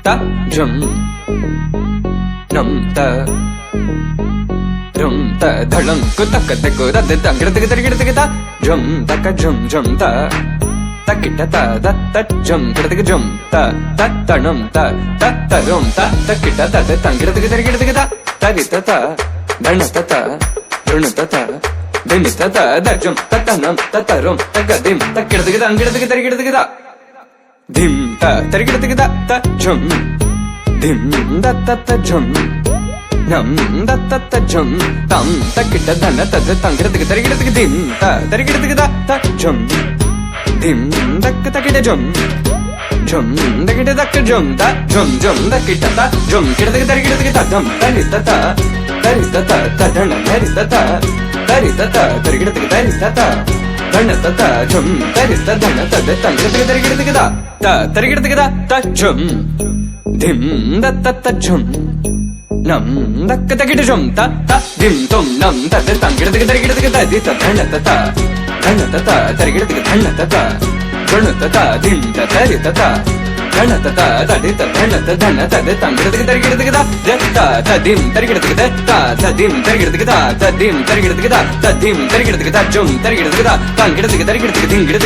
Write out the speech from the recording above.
ta jum nam ta rum ta dhalam ku tak tak da da da gida gida gida gida jum tak jum jum ta takita ta da ta jum gida gida jum ta ta tanam ta ta rum ta takita da da gida gida gida gida ta gita ta dana ta ta runa ta ta dini ta ta da jum ta tanam ta rum ta gadim ta gida gida gida gida dim ta tarigida gida ta jum dim da ta jum nam da ta jum tam takita dana ta tangida tarigida dim ta tarigida gida ta jum dim dak takita jum jum dakita dak jum ta jum jum dakita ta jum kida tarigida gida dam tarita ta ta dana tarita ta tarigida tarita ta dana ta jum tarita dana ta tangida tarigida gida ta tarigida gida ta jum dim da ta jum nam dak takita jum ta dim tum nam ta tangida tarigida gida di ta dana ta tarigida gida dana ta dana ta dim ta tarita ta dana ta di ta dana ta tangida tarigida gida ta dim tarigida gida ta dim tarigida gida ta dim tarigida gida ta dim tarigida gida jum tarigida gida tangida tarigida gida